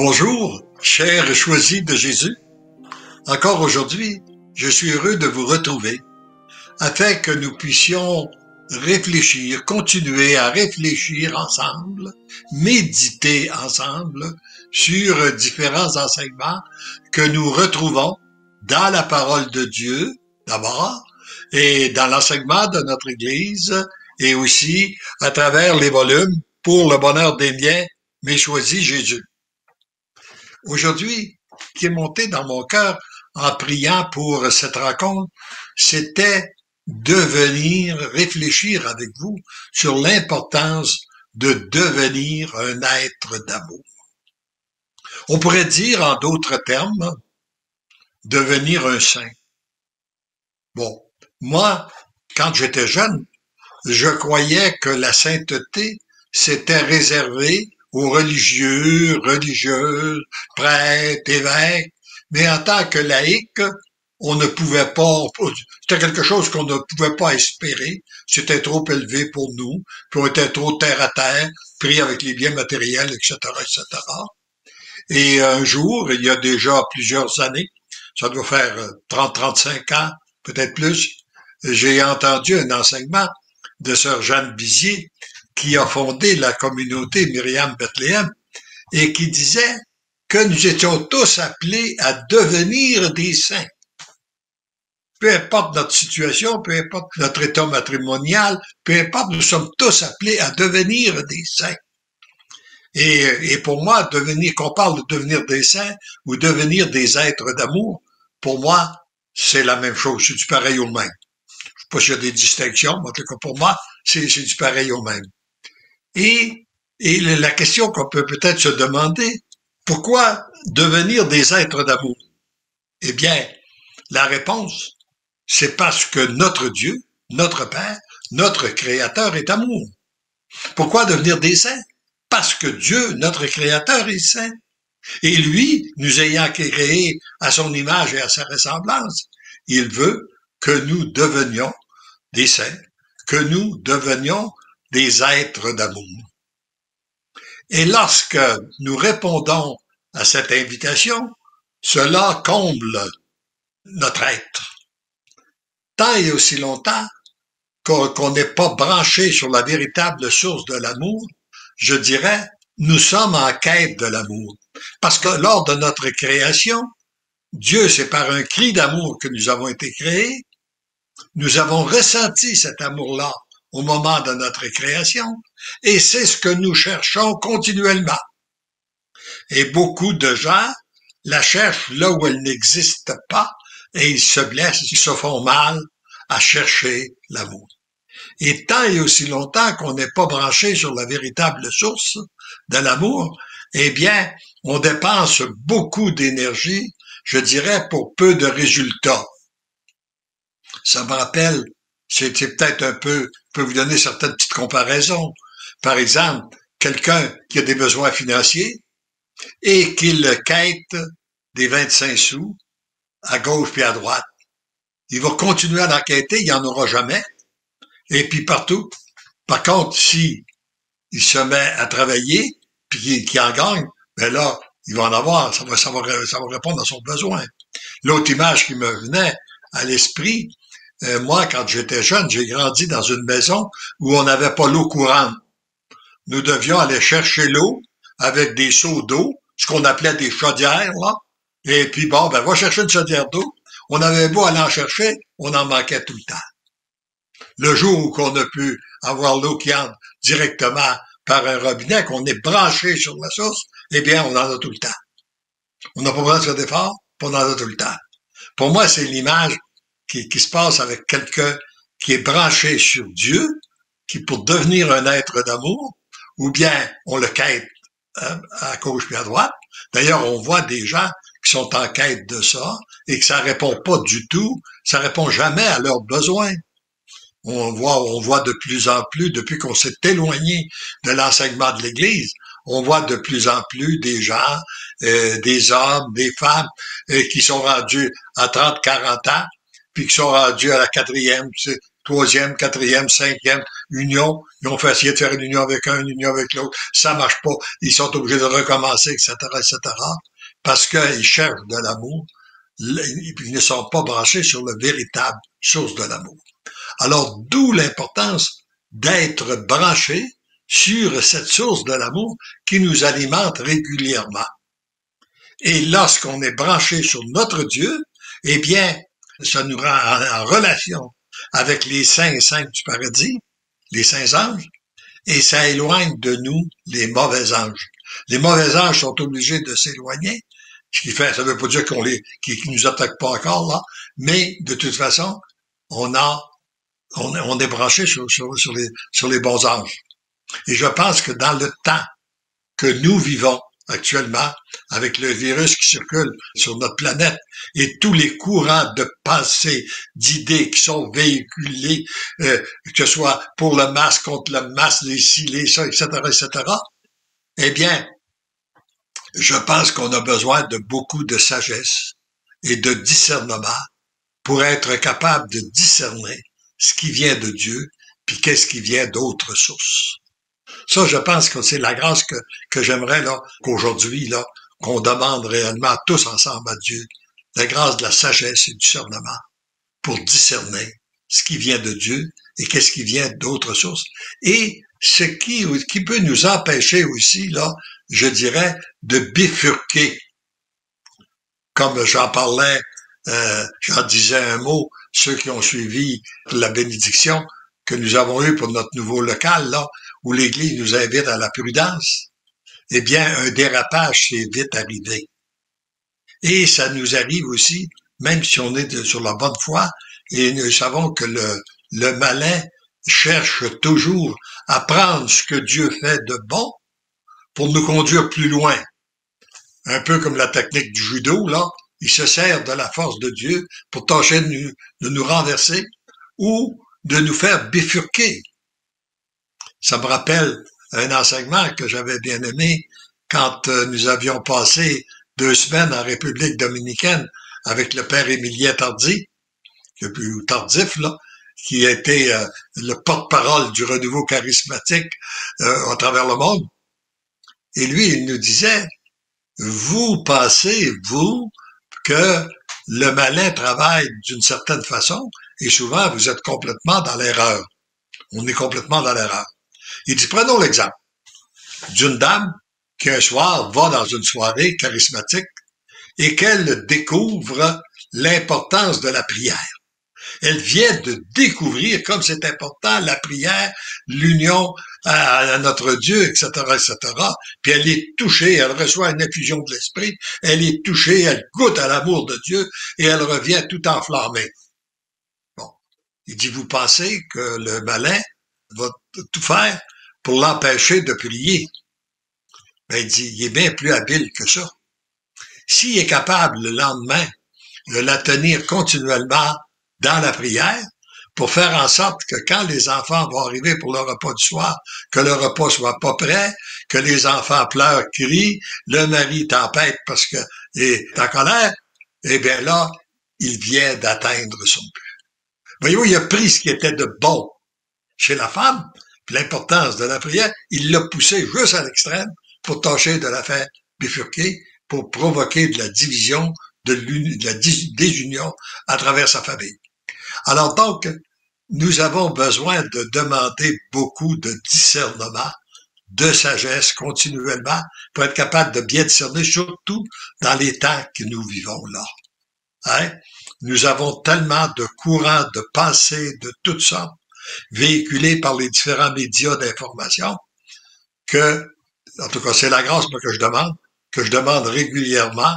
Bonjour, chers choisis de Jésus. Encore aujourd'hui, je suis heureux de vous retrouver afin que nous puissions réfléchir, continuer à réfléchir ensemble, méditer ensemble sur différents enseignements que nous retrouvons dans la parole de Dieu, d'abord, et dans l'enseignement de notre Église, et aussi à travers les volumes Pour le bonheur des miens, mais choisis Jésus. Aujourd'hui, qui est monté dans mon cœur en priant pour cette rencontre, c'était de venir réfléchir avec vous sur l'importance de devenir un être d'amour. On pourrait dire, en d'autres termes, devenir un saint. Bon, moi, quand j'étais jeune, je croyais que la sainteté s'était réservée aux religieux, religieuses, prêtres, évêques, mais en tant que laïc, on ne pouvait pas, c'était quelque chose qu'on ne pouvait pas espérer, c'était trop élevé pour nous, puis on était trop terre à terre, pris avec les biens matériels, etc., etc. Et un jour, il y a déjà plusieurs années, ça doit faire 30-35 ans, peut-être plus, j'ai entendu un enseignement de sœur Jeanne Bizier, qui a fondé la communauté Myriam Bethléem, et qui disait que nous étions tous appelés à devenir des saints. Peu importe notre situation, peu importe notre état matrimonial, peu importe, nous sommes tous appelés à devenir des saints. Et pour moi, qu'on parle de devenir des saints ou devenir des êtres d'amour, pour moi, c'est la même chose, c'est du pareil au même. Je sais pas s'il y a des distinctions, mais en tout cas pour moi, c'est du pareil au même. Et la question qu'on peut peut-être se demander, pourquoi devenir des êtres d'amour? Eh bien, la réponse, c'est parce que notre Dieu, notre Père, notre Créateur est amour. Pourquoi devenir des saints? Parce que Dieu, notre Créateur, est saint. Et lui, nous ayant créés à son image et à sa ressemblance, il veut que nous devenions des saints, que nous devenions des êtres d'amour. Et lorsque nous répondons à cette invitation, cela comble notre être. Tant et aussi longtemps qu'on n'est pas branché sur la véritable source de l'amour, je dirais, nous sommes en quête de l'amour. Parce que lors de notre création, Dieu, c'est par un cri d'amour que nous avons été créés. Nous avons ressenti cet amour-là au moment de notre création, et c'est ce que nous cherchons continuellement. Et beaucoup de gens la cherchent là où elle n'existe pas, et ils se blessent, ils se font mal à chercher l'amour. Et tant et aussi longtemps qu'on n'est pas branché sur la véritable source de l'amour, eh bien, on dépense beaucoup d'énergie, je dirais, pour peu de résultats. Ça me rappelle, c'est peut-être un peu, je peux vous donner certaines petites comparaisons. Par exemple, quelqu'un qui a des besoins financiers et qu'il quête des 25 sous à gauche puis à droite. Il va continuer à enquêter, il n'y en aura jamais. Et puis partout. Par contre, si il se met à travailler puis qu'il en gagne, ben là, il va en avoir, ça va répondre à son besoin. L'autre image qui me venait à l'esprit, moi, quand j'étais jeune, j'ai grandi dans une maison où on n'avait pas l'eau courante. Nous devions aller chercher l'eau avec des seaux d'eau, ce qu'on appelait des chaudières, là. Et puis bon, ben va chercher une chaudière d'eau. On avait beau aller en chercher, on en manquait tout le temps. Le jour où on a pu avoir l'eau qui entre directement par un robinet, qu'on est branché sur la source, eh bien, on en a tout le temps. On n'a pas besoin de faire d'efforts, puis on en a tout le temps. Pour moi, c'est l'image qui se passe avec quelqu'un qui est branché sur Dieu, qui pour devenir un être d'amour, ou bien on le quête à gauche puis à droite. D'ailleurs, on voit des gens qui sont en quête de ça et que ça répond pas du tout, ça répond jamais à leurs besoins. On voit de plus en plus, depuis qu'on s'est éloigné de l'enseignement de l'Église, on voit de plus en plus des gens, des hommes, des femmes, qui sont rendus à 30, 40 ans, puis qui sont rendus à la quatrième, troisième, quatrième, cinquième union. Ils ont fait essayer de faire une union avec un, une union avec l'autre. Ça marche pas. Ils sont obligés de recommencer, etc., etc. Parce qu'ils cherchent de l'amour. Ils ne sont pas branchés sur la véritable source de l'amour. Alors, d'où l'importance d'être branché sur cette source de l'amour qui nous alimente régulièrement. Et lorsqu'on est branché sur notre Dieu, eh bien, ça nous rend en relation avec les saints et saintes du paradis, les saints anges, et ça éloigne de nous les mauvais anges. Les mauvais anges sont obligés de s'éloigner, ce qui fait, ça ne veut pas dire qu'ils nous attaquent pas encore là, mais de toute façon, on est branché sur les bons anges. Et je pense que dans le temps que nous vivons actuellement, avec le virus qui circule sur notre planète et tous les courants de pensée, d'idées qui sont véhiculés, que ce soit pour le masque, contre le masque, les ci, les ça, etc., etc., eh bien, je pense qu'on a besoin de beaucoup de sagesse et de discernement pour être capable de discerner ce qui vient de Dieu puis qu'est-ce qui vient d'autres sources. Ça, je pense que c'est la grâce que j'aimerais là qu'aujourd'hui, là, qu'on demande réellement tous ensemble à Dieu, la grâce de la sagesse et du discernement pour discerner ce qui vient de Dieu et qu'est-ce qui vient d'autres sources. Et ce qui peut nous empêcher aussi, là, je dirais, de bifurquer. Comme j'en parlais, j'en disais un mot, ceux qui ont suivi la bénédiction que nous avons eue pour notre nouveau local, là, où l'Église nous invite à la prudence, eh bien, un dérapage s'est vite arrivé. Et ça nous arrive aussi, même si on est sur la bonne voie, et nous savons que le malin cherche toujours à prendre ce que Dieu fait de bon pour nous conduire plus loin. Un peu comme la technique du judo, là, il se sert de la force de Dieu pour tâcher de nous renverser ou de nous faire bifurquer. Ça me rappelle un enseignement que j'avais bien aimé quand nous avions passé 2 semaines en République dominicaine avec le père Émilien Tardy, ou Tardif, là, qui était le porte-parole du renouveau charismatique à travers le monde. Et lui, il nous disait, vous pensez, vous, que le malin travaille d'une certaine façon et souvent vous êtes complètement dans l'erreur. On est complètement dans l'erreur. Il dit, prenons l'exemple d'une dame qui un soir va dans une soirée charismatique et qu'elle découvre l'importance de la prière. Elle vient de découvrir comme c'est important la prière, l'union à notre Dieu, etc., etc. Puis elle est touchée, elle reçoit une effusion de l'Esprit, elle est touchée, elle goûte à l'amour de Dieu et elle revient tout enflammée. Bon. Il dit, vous pensez que le malin va tout faire pour l'empêcher de prier? Ben, il dit, il est bien plus habile que ça. S'il est capable le lendemain de la tenir continuellement dans la prière, pour faire en sorte que quand les enfants vont arriver pour le repas du soir, que le repas soit pas prêt, que les enfants pleurent, crient, le mari tempête parce que est en colère, eh bien là, il vient d'atteindre son but. Voyez-vous, il a pris ce qui était de bon chez la femme, puis l'importance de la prière, il l'a poussé juste à l'extrême pour tâcher de la faire bifurquer, pour provoquer de la division, de la désunion à travers sa famille. Alors donc, nous avons besoin de demander beaucoup de discernement, de sagesse continuellement pour être capable de bien discerner, surtout dans les temps que nous vivons là. Hein? Nous avons tellement de courants de pensée de toutes sortes véhiculés par les différents médias d'information que, en tout cas, c'est la grâce que je demande régulièrement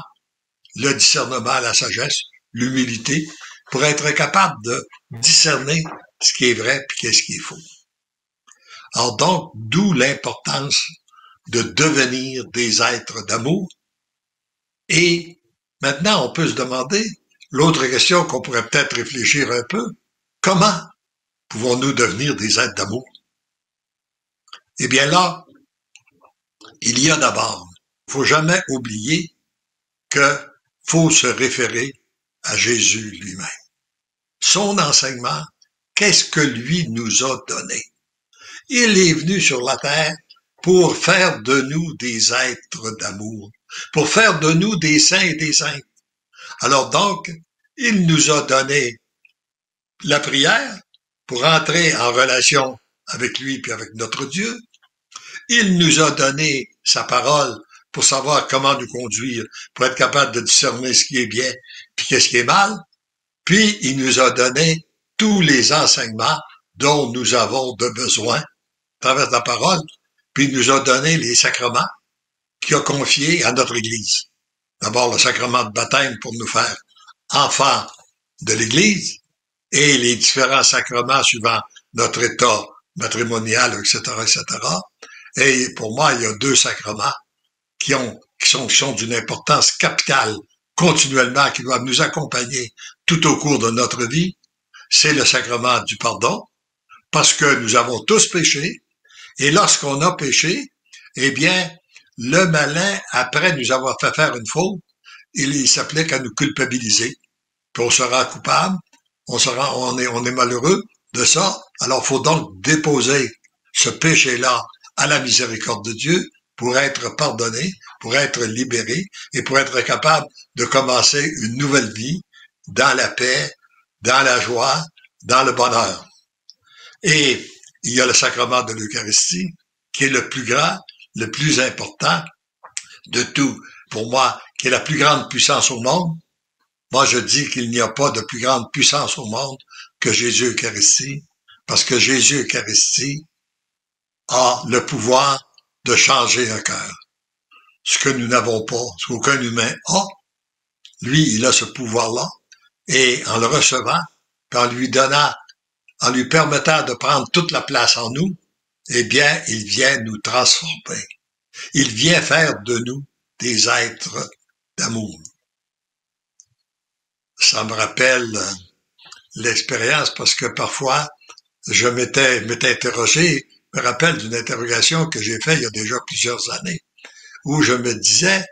le discernement, la sagesse, l'humilité, pour être capable de discerner ce qui est vrai et qu'est-ce qui est faux. Alors donc, d'où l'importance de devenir des êtres d'amour. Et maintenant, on peut se demander, l'autre question qu'on pourrait peut-être réfléchir un peu, comment pouvons-nous devenir des êtres d'amour? Eh bien là, il y a d'abord, il ne faut jamais oublier qu'il faut se référer à Jésus lui-même. Son enseignement qu'est-ce que lui nous a donné? Il est venu sur la terre pour faire de nous des êtres d'amour, pour faire de nous des saints et des saintes. Alors donc, il nous a donné la prière pour entrer en relation avec lui puis avec notre Dieu. Il nous a donné sa parole pour savoir comment nous conduire, pour être capable de discerner ce qui est bien puis qu'est-ce qui est mal. Puis il nous a donné tous les enseignements dont nous avons de besoin à travers la parole. Puis il nous a donné les sacrements qu'il a confiés à notre Église. D'abord, le sacrement de baptême pour nous faire enfants de l'Église et les différents sacrements suivant notre état matrimonial, etc., etc. Et pour moi, il y a deux sacrements qui sont d'une importance capitale continuellement, qui doivent nous accompagner tout au cours de notre vie. C'est le sacrement du pardon, parce que nous avons tous péché, et lorsqu'on a péché, eh bien, le malin, après nous avoir fait faire une faute, il s'applique à nous culpabiliser. Puis on sera coupable, on est malheureux de ça. Alors, il faut donc déposer ce péché-là à la miséricorde de Dieu pour être pardonné, pour être libéré et pour être capable de commencer une nouvelle vie dans la paix, dans la joie, dans le bonheur. Et il y a le sacrement de l'Eucharistie qui est le plus grand, le plus important de tout, pour moi, qui est la plus grande puissance au monde. Moi, je dis qu'il n'y a pas de plus grande puissance au monde que Jésus Eucharistie, parce que Jésus Eucharistie a le pouvoir de changer un cœur. Ce que nous n'avons pas, ce qu'aucun humain a, lui, il a ce pouvoir-là, et en le recevant, en lui donnant, en lui permettant de prendre toute la place en nous, eh bien, il vient nous transformer. Il vient faire de nous des êtres d'amour. Ça me rappelle l'expérience parce que parfois, je m'étais interrogé, me rappelle d'une interrogation que j'ai faite il y a déjà plusieurs années, où je me disais,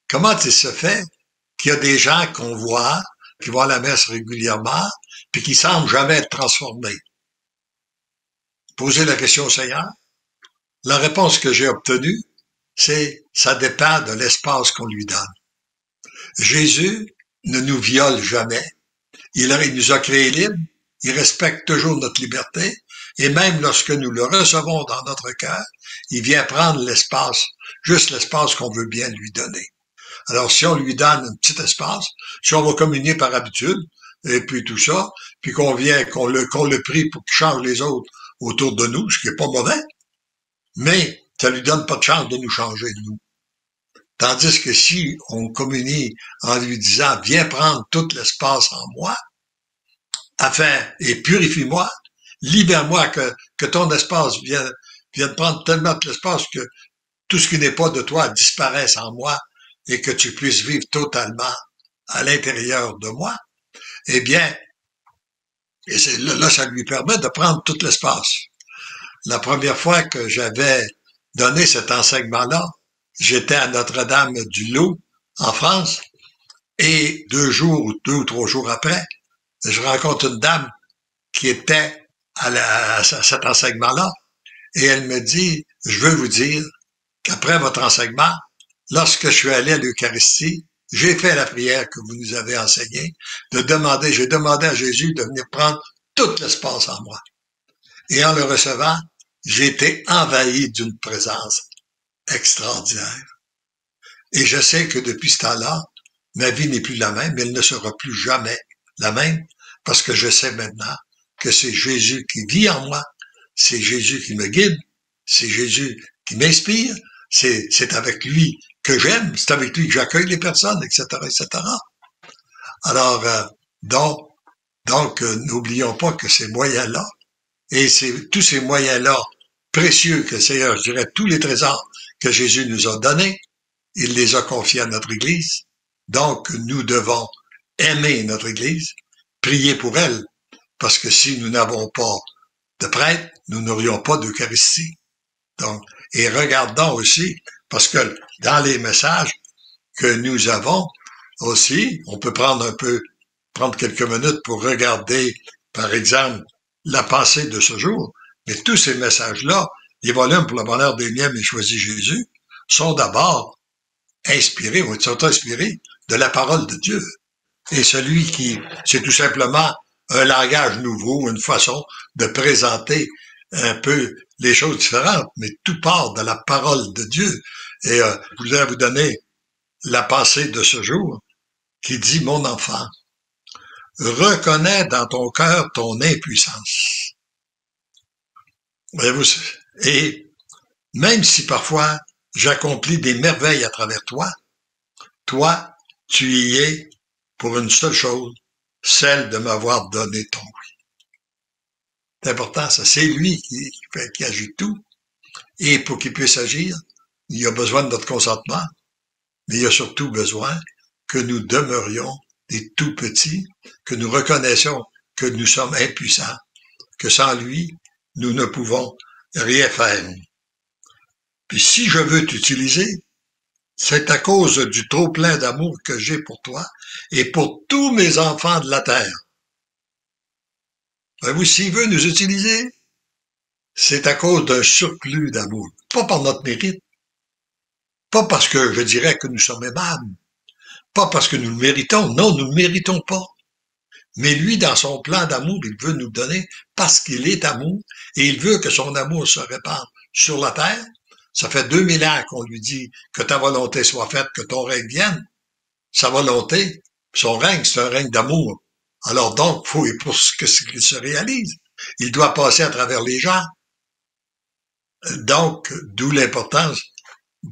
comment il se fait qu'il y a des gens qu'on voit, qui vont à la messe régulièrement, puis qui semblent jamais être transformés? Poser la question au Seigneur. La réponse que j'ai obtenue, c'est ça dépend de l'espace qu'on lui donne. Jésus ne nous viole jamais. Il nous a créés libres, il respecte toujours notre liberté, et même lorsque nous le recevons dans notre cœur, il vient prendre l'espace, juste l'espace qu'on veut bien lui donner. Alors, si on lui donne un petit espace, si on va communier par habitude, et puis tout ça, puis qu'on le prie pour qu'il change les autres autour de nous, ce qui est pas mauvais, mais ça lui donne pas de chance de nous changer, nous. Tandis que si on communie en lui disant, viens prendre tout l'espace en moi, et purifie-moi, libère-moi, que ton espace vienne prendre tellement de l'espace que tout ce qui n'est pas de toi disparaisse en moi et que tu puisses vivre totalement à l'intérieur de moi, eh bien, et là, ça lui permet de prendre tout l'espace. La première fois que j'avais donné cet enseignement-là, j'étais à Notre-Dame-du-Lot, en France, et 2 ou 3 jours après, je rencontre une dame qui était à cet enseignement-là, et elle me dit, je veux vous dire qu'après votre enseignement, lorsque je suis allé à l'Eucharistie, j'ai fait la prière que vous nous avez enseignée, j'ai demandé à Jésus de venir prendre tout l'espace en moi. Et en le recevant, j'ai été envahi d'une présence extraordinaire. Et je sais que depuis ce temps-là, ma vie n'est plus la même, mais elle ne sera plus jamais la même, parce que je sais maintenant que c'est Jésus qui vit en moi, c'est Jésus qui me guide, c'est Jésus qui m'inspire, c'est avec lui que j'aime, c'est avec lui que j'accueille les personnes, etc., etc. Alors, donc, n'oublions pas que ces moyens-là, et c'est tous ces moyens-là précieux que le Seigneur, je dirais, tous les trésors que Jésus nous a donnés, il les a confiés à notre Église. Donc, nous devons aimer notre Église, prier pour elle, parce que si nous n'avons pas de prêtre, nous n'aurions pas d'Eucharistie. Donc, et regardons aussi, parce que dans les messages que nous avons aussi, on peut prendre quelques minutes pour regarder, par exemple, la pensée de ce jour. Mais tous ces messages-là, les volumes pour le bonheur des miens, mais choisis Jésus, sont d'abord inspirés, ou sont inspirés de la parole de Dieu. Et celui qui, c'est tout simplement un langage nouveau, une façon de présenter un peu les choses différentes, mais tout part de la parole de Dieu. Et je voudrais vous donner la pensée de ce jour qui dit, mon enfant, reconnais dans ton cœur ton impuissance. Et même si parfois j'accomplis des merveilles à travers toi, toi, tu y es pour une seule chose, celle de m'avoir donné ton oui. C'est important, ça. C'est lui qui agit tout. Et pour qu'il puisse agir, il a besoin de notre consentement, mais il a surtout besoin que nous demeurions des tout petits, que nous reconnaissions que nous sommes impuissants, que sans lui, nous ne pouvons rien faire. Puis si je veux t'utiliser, c'est à cause du trop plein d'amour que j'ai pour toi et pour tous mes enfants de la terre. Ben oui, s'il veut nous utiliser, c'est à cause d'un surplus d'amour. Pas par notre mérite. Pas parce que je dirais que nous sommes aimables. Pas parce que nous le méritons. Non, nous ne le méritons pas. Mais lui, dans son plan d'amour, il veut nous donner parce qu'il est amour et il veut que son amour se répande sur la terre. Ça fait 2000 ans qu'on lui dit que ta volonté soit faite, que ton règne vienne. Sa volonté, son règne, c'est un règne d'amour. Alors donc, faut pour que qu'il se réalise, il doit passer à travers les gens. Donc, d'où l'importance,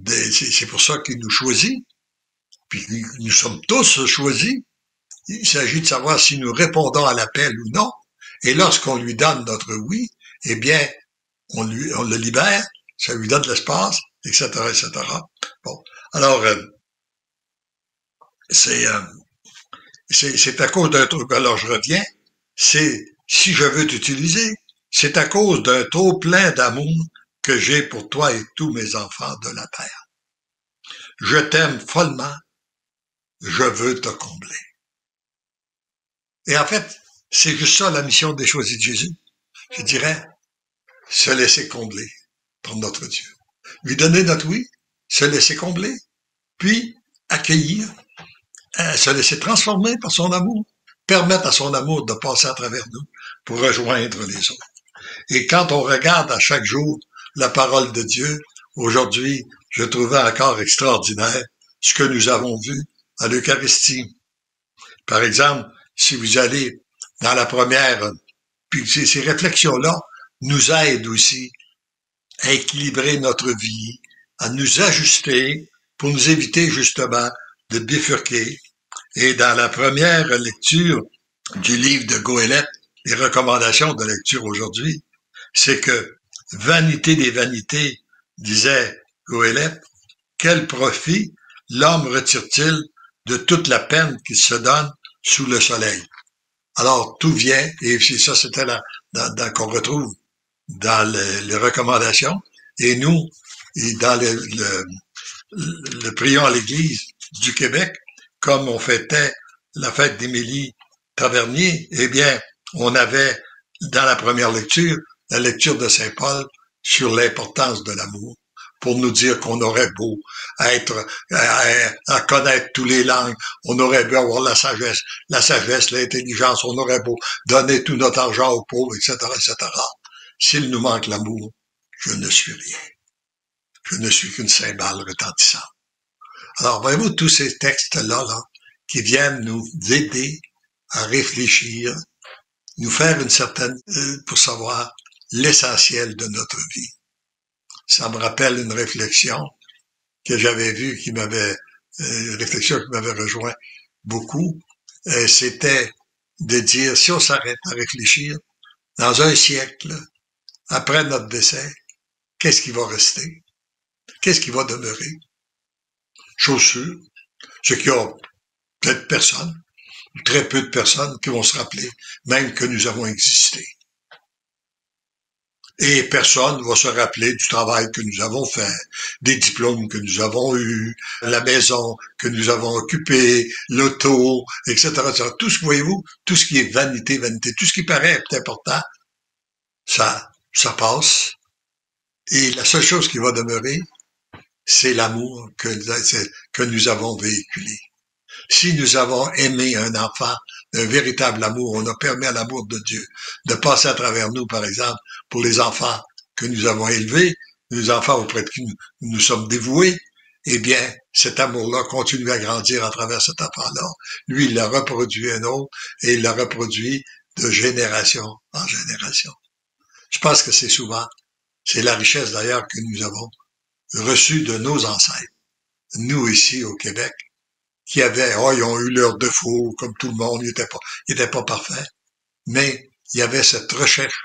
c'est pour ça qu'il nous choisit. Puis nous sommes tous choisis. Il s'agit de savoir si nous répondons à l'appel ou non. Et lorsqu'on lui donne notre oui, eh bien, on le libère, ça lui donne de l'espace, etc., etc. Bon, alors, c'est à cause d'un truc. Alors, je reviens. C'est, si je veux t'utiliser, c'est à cause d'un trop plein d'amour que j'ai pour toi et tous mes enfants de la terre. Je t'aime follement. Je veux te combler. Et en fait, c'est juste ça la mission des choisis de Jésus. Je dirais, se laisser combler par notre Dieu. Lui donner notre oui, se laisser combler, puis accueillir, se laisser transformer par son amour, permettre à son amour de passer à travers nous pour rejoindre les autres. Et quand on regarde à chaque jour la parole de Dieu, aujourd'hui, je trouvais encore extraordinaire ce que nous avons vu à l'Eucharistie. Par exemple, si vous allez dans la première, puis ces réflexions-là nous aident aussi à équilibrer notre vie, à nous ajuster pour nous éviter justement de bifurquer. Et dans la première lecture du livre de Goélette, les recommandations de lecture aujourd'hui, c'est que vanité des vanités, disait Goélette, quel profit l'homme retire-t-il de toute la peine qu'il se donne sous le soleil? Alors, tout vient, et ça, c'était qu'on retrouve dans les recommandations, et nous, et dans le prions à l'Église du Québec, comme on fêtait la fête d'Émilie Tavernier, eh bien, on avait, dans la première lecture, la lecture de Saint Paul sur l'importance de l'amour, pour nous dire qu'on aurait beau être, à connaître toutes les langues, on aurait beau avoir la sagesse, l'intelligence, on aurait beau donner tout notre argent aux pauvres, etc., etc. S'il nous manque l'amour, je ne suis rien. Je ne suis qu'une cymbale retentissante. Alors, voyez-vous, tous ces textes-là, qui viennent nous aider à réfléchir, nous faire une certaine, pour savoir l'essentiel de notre vie. Ça me rappelle une réflexion que j'avais vue, une réflexion qui m'avait rejoint beaucoup. C'était de dire, si on s'arrête à réfléchir, dans un siècle, après notre décès, qu'est-ce qui va rester? Qu'est-ce qui va demeurer? Chose sûre, c'est qu'il y a peut-être personne, très peu de personnes qui vont se rappeler même que nous avons existé. Et personne ne va se rappeler du travail que nous avons fait, des diplômes que nous avons eus, la maison que nous avons occupée, l'auto, etc., etc. Tout ce, voyez-vous, tout ce qui est vanité, tout ce qui paraît important, ça passe. Et la seule chose qui va demeurer, c'est l'amour que nous avons véhiculé. Si nous avons aimé un enfant, un véritable amour, on a permis à l'amour de Dieu de passer à travers nous, par exemple, pour les enfants que nous avons élevés, les enfants auprès de qui nous sommes dévoués, eh bien, cet amour-là continue à grandir à travers cet enfant-là. Lui, il l'a reproduit un autre et il l'a reproduit de génération en génération. Je pense que c'est la richesse d'ailleurs que nous avons reçue de nos ancêtres. Nous, ici, au Québec, qui ils ont eu leurs défauts, comme tout le monde, ils étaient pas parfaits. Mais il y avait cette recherche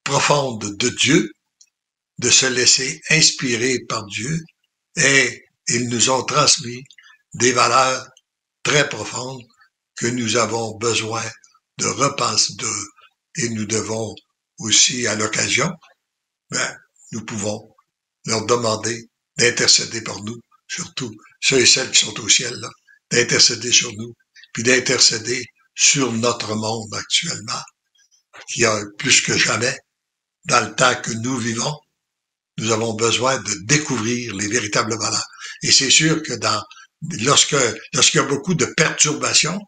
profonde de Dieu, de se laisser inspirer par Dieu, et ils nous ont transmis des valeurs très profondes que nous avons besoin de repenser et nous devons aussi, à l'occasion, nous pouvons leur demander d'intercéder par nous, surtout ceux et celles qui sont au ciel, là, d'intercéder sur nous, puis d'intercéder sur notre monde actuellement, qui a plus que jamais, dans le temps que nous vivons, nous avons besoin de découvrir les véritables valeurs. Et c'est sûr que lorsqu'il y a beaucoup de perturbations,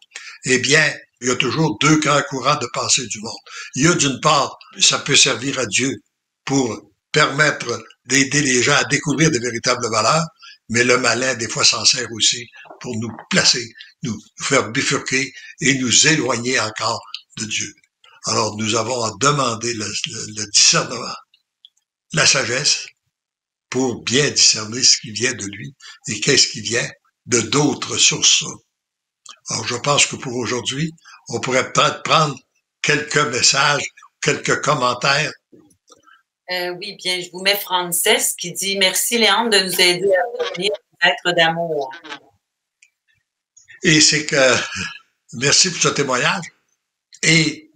eh bien, il y a toujours deux grands courants de pensée du monde. Il y a d'une part, ça peut servir à Dieu pour permettre d'aider les gens à découvrir de véritables valeurs, mais le malin, des fois, s'en sert aussi pour nous placer, nous faire bifurquer et nous éloigner encore de Dieu. Alors, nous avons à demander le discernement, la sagesse, pour bien discerner ce qui vient de lui et qu'est-ce qui vient de d'autres sources. Alors, je pense que pour aujourd'hui, on pourrait peut-être prendre quelques messages, quelques commentaires. Oui, bien, je vous mets Frances qui dit « Merci, Léandre, de nous aider à devenir des êtres d'amour. » Et c'est que, merci pour ce témoignage. Et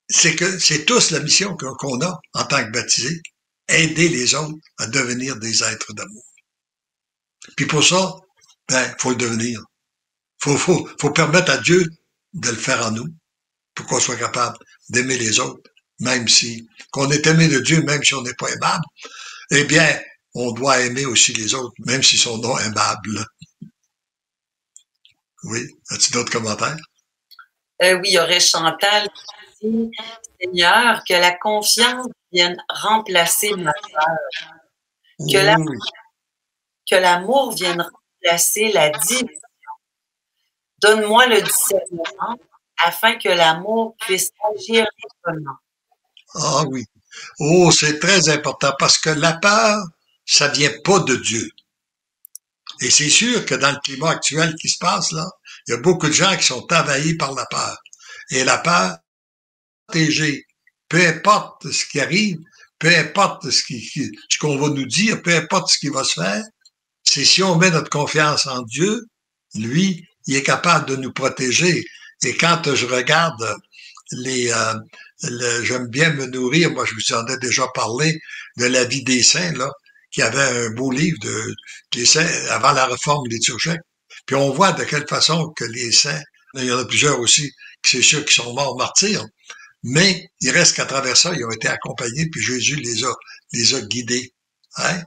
c'est que c'est tous la mission qu'on a en tant que baptisés, aider les autres à devenir des êtres d'amour. Puis pour ça, faut le devenir. Faut permettre à Dieu de le faire en nous pour qu'on soit capable d'aimer les autres, même si, qu'on est aimé de Dieu, même si on n'est pas aimable. Eh bien, on doit aimer aussi les autres, même s'ils sont non aimables. Oui. As-tu d'autres commentaires? Oui, il y aurait Chantal qui dit « Seigneur, que la confiance vienne remplacer ma peur. Que l'amour vienne remplacer la division. Donne-moi le discernement afin que l'amour puisse agir librement. » Ah oui. Oh, c'est très important parce que la peur, ça vient pas de Dieu. Et c'est sûr que dans le climat actuel qui se passe là, il y a beaucoup de gens qui sont envahis par la peur. Et la peur, protéger, peu importe ce qui arrive, peu importe ce qu'on va nous dire, peu importe ce qui va se faire, c'est si on met notre confiance en Dieu, lui, il est capable de nous protéger. Et quand je regarde j'aime bien me nourrir, moi je vous en ai déjà parlé, de la vie des saints, là, qui avait un beau livre des saints avant la réforme liturgique. Puis on voit de quelle façon que les saints, il y en a plusieurs aussi, c'est sûr qui sont morts martyrs, mais il reste qu'à travers ça, ils ont été accompagnés, puis Jésus les a guidés. Hein?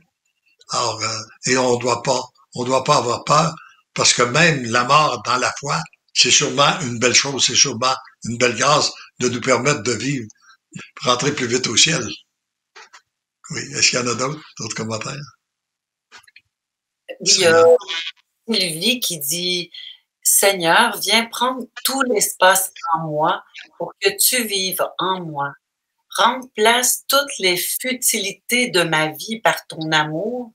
Alors, et on doit pas avoir peur, parce que même la mort dans la foi, c'est sûrement une belle chose, c'est sûrement une belle grâce de nous permettre de vivre, rentrer plus vite au ciel. Oui, est-ce qu'il y en a d'autres commentaires? Oui, il y a Sylvie qui dit « Seigneur, viens prendre tout l'espace en moi pour que tu vives en moi. Remplace toutes les futilités de ma vie par ton amour,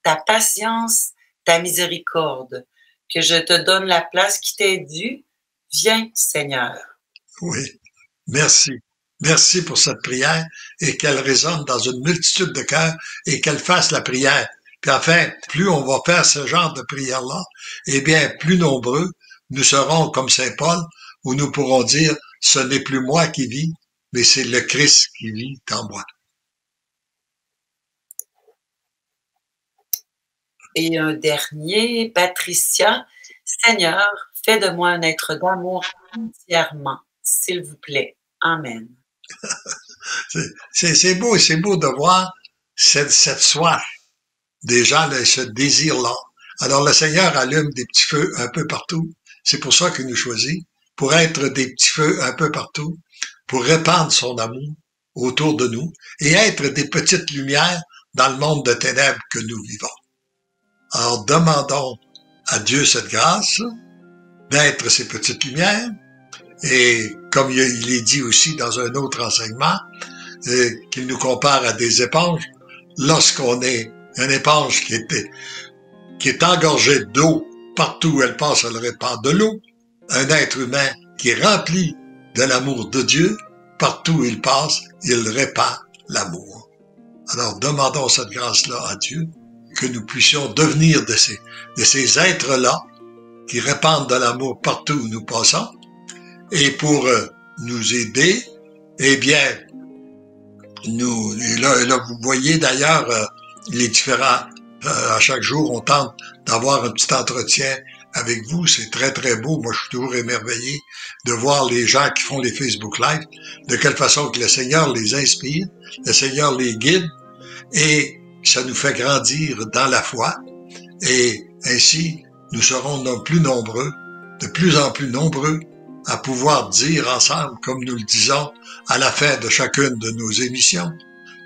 ta patience, ta miséricorde. Que je te donne la place qui t'est due. Viens, Seigneur. » Oui, merci. Merci pour cette prière et qu'elle résonne dans une multitude de cœurs et qu'elle fasse la prière. Puis enfin, plus on va faire ce genre de prière-là, eh bien, plus nombreux nous serons comme Saint Paul, où nous pourrons dire, ce n'est plus moi qui vis, mais c'est le Christ qui vit en moi. Et un dernier, Patricia, Seigneur, fais de moi un être d'amour entièrement, s'il vous plaît. Amen. C'est beau de voir cette soif des gens, là, ce désir-là. Alors le Seigneur allume des petits feux un peu partout. C'est pour ça qu'il nous choisit, pour être des petits feux un peu partout, pour répandre son amour autour de nous et être des petites lumières dans le monde de ténèbres que nous vivons. Alors demandons à Dieu cette grâce d'être ces petites lumières et comme il est dit aussi dans un autre enseignement, qu'il nous compare à des éponges, lorsqu'on est une éponge qui est engorgée d'eau, partout où elle passe, elle répand de l'eau. Un être humain qui est rempli de l'amour de Dieu, partout où il passe, il répand l'amour. Alors demandons cette grâce-là à Dieu, que nous puissions devenir de ces êtres-là qui répandent de l'amour partout où nous passons. Et pour nous aider, eh bien, là, vous voyez d'ailleurs les différents, à chaque jour, on tente d'avoir un petit entretien avec vous. C'est très, très beau. Moi, je suis toujours émerveillé de voir les gens qui font les Facebook Live, de quelle façon que le Seigneur les inspire, le Seigneur les guide, et ça nous fait grandir dans la foi. Et ainsi, nous serons de plus en plus nombreux, à pouvoir dire ensemble, comme nous le disons à la fin de chacune de nos émissions,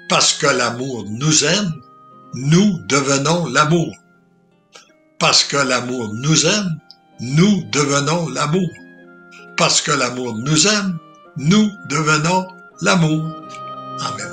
parce que l'amour nous aime, nous devenons l'amour. Parce que l'amour nous aime, nous devenons l'amour. Parce que l'amour nous aime, nous devenons l'amour. Amen.